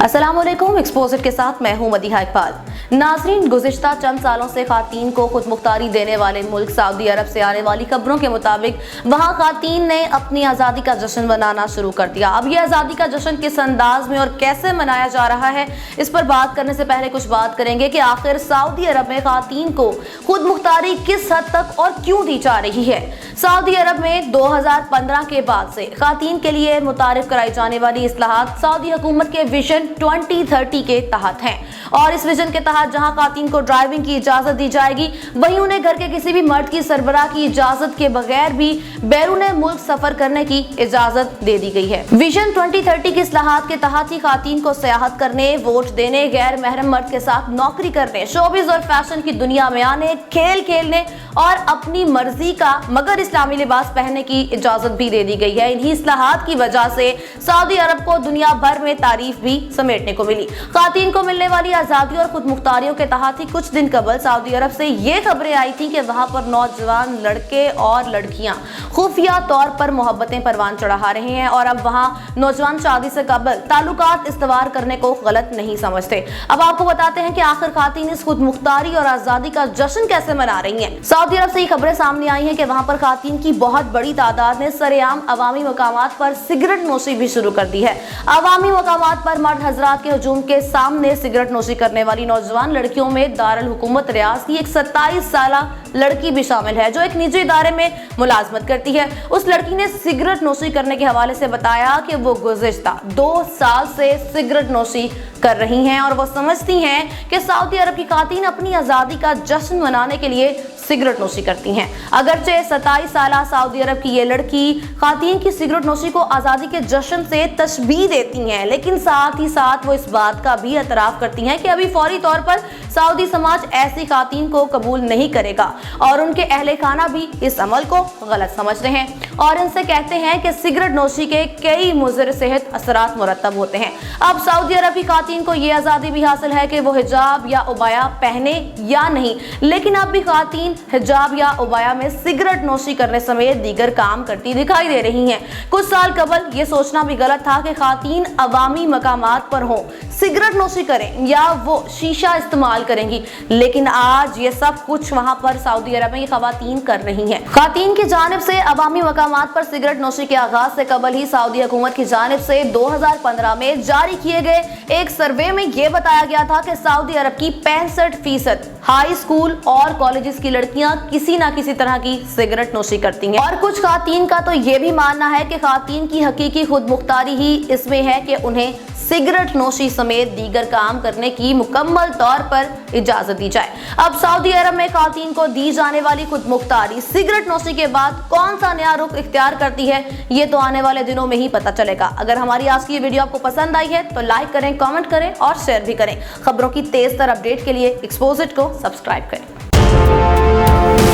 अस्सलामुअलैकुम। एक्सपोजर के साथ मैं हूं मदीहा इकबाल। नाज़रीन, गुज़िश्ता चंद सालों से खातीन को खुद मुख्तारी देने वाले मुल्क सऊदी अरब से आने वाली खबरों के मुताबिक वहां खातीन ने अपनी आज़ादी का जश्न मनाना शुरू कर दिया। अब ये आज़ादी का जश्न किस अंदाज में और कैसे मनाया जा रहा है, इस पर बात करने से पहले कुछ बात करेंगे कि आखिर सऊदी अरब में खातीन को खुद मुख्तारी किस हद तक और क्यों दी जा रही है। सऊदी अरब में 2015 के बाद से खातीन के लिए मुतारिफ कराई जाने वाली इस्लाहात सऊदी हुकूमत के विजन 2030 के तहत हैं और इस विजन के तहत जहां खातीन को ड्राइविंग की इजाजत दी जाएगी, वहीं उन्हें घर के किसी भी मर्द की सरबराह की इजाजत के बगैर भी बैरून मुल्क सफर करने की इजाजत दे दी गई है। विजन 2030 की इस्लाहात के तहत ही खातीन को सियाहत करने, वोट देने, गैर महरम मर्द के साथ नौकरी करने, शोबिज और फैशन की दुनिया में आने, खेल खेलने और अपनी मर्जी का मगर इस्लामी लिबास पहनने की इजाजत भी दे दी गई है। इन्हीं इस्लाहात की वजह से सऊदी अरब को दुनिया भर में तारीफ भी समेटने को मिली। खातीन को मिलने वाली आजादी और खुद मुख्तारियों के तहत ही कुछ दिन कबल सऊदी अरब से ये खबरें आई थी कि वहां पर नौजवान लड़के और लड़कियां खुफिया तौर पर मोहब्बतें परवान चढ़ा रहे हैं और अब वहां नौजवान शादी से कबल ताल्लुकात इस्तवार करने को गलत नहीं समझते। अब आपको बताते हैं कि आखिर खातीन इस खुद मुख्तारी और आजादी का जश्न कैसे मना रही हैं। सऊदी अरब से ये खबरें सामने आई हैं कि वहां पर खातीन की बहुत बड़ी तादाद ने सरेआम अवामी मकामात पर सिगरेट नोशी भी शुरू कर दी है। अवामी मकामात पर मर्द हजरात के हुजूम के सामने सिगरेट नोशी करने वाली नौजवान लड़कियों में दारुल हुकूमत रियाज की एक 27 साला लड़की भी शामिल है जो एक निजी इदारे में मुलाजमत करती है। उस लड़की ने सिगरेट नोशी करने के हवाले से बताया कि वो गुज़िश्ता 2 साल से सिगरेट नोशी कर रही हैं और वो समझती हैं कि सऊदी अरब की खातीन अपनी आज़ादी का जश्न मनाने के लिए सिगरेट नोशी करती हैं। अगरचे 27 साला सऊदी अरब की ये लड़की खातीन की सिगरेट नोशी को आज़ादी के जश्न से तशबीह देती हैं, लेकिन साथ ही साथ वो इस बात का भी एतराफ़ करती हैं कि अभी फौरी तौर पर सऊदी समाज ऐसी खातीन को कबूल नहीं करेगा और उनके अहले खाना भी इस अमल को गलत समझ रहे हैं और इनसे कहते हैं कि सिगरेट नोशी के कई मुज़र सेहत असरात मुरतब होते हैं। अब सऊदी अरब की खातीन को ये आज़ादी भी हासिल है कि वो हिजाब या उबाया पहने या नहीं, लेकिन अब भी खातीन हिजाब या उबाया में सिगरेट नोशी करने समेत दीगर काम करती दिखाई दे रही हैं। कुछ साल कबल ये सोचना भी गलत था कि खातीन अवामी मकामात पर हों, सिगरेट नोशी करें या वो शीशा इस्तेमाल करेंगी, लेकिन आज ये सब कुछ वहां पर सऊदी अरब में खवातीन कर रही हैं। खातीन की जानिब से अवामी मकामात पर सिगरेट नोशी के आगाज से कबल ही सऊदी हुकूमत की जानिब से 2015 में जारी किए गए एक सर्वे में ये बताया गया था कि सऊदी अरब की 65% हाई स्कूल और कॉलेजेस की लड़कियां किसी ना किसी तरह की सिगरेट नोशी करती हैं और कुछ खातीन का तो ये भी मानना है कि खातीन की हकीकी खुद मुख्तारी ही इसमें है कि उन्हें सिगरेट नोशी समेत दीगर काम करने की मुकम्मल तौर पर इजाजत दी जाए। अब सऊदी अरब में खातीन को दी जाने वाली खुद मुख्तारी सिगरेट नोशी के बाद कौन सा नया रुख इख्तियार करती है, ये तो आने वाले दिनों में ही पता चलेगा। अगर हमारी आज की ये वीडियो आपको पसंद आई है तो लाइक करें, कमेंट करें और शेयर भी करें। खबरों की तेज तर अपडेट के लिए एक्सपोजर को सब्सक्राइब करें।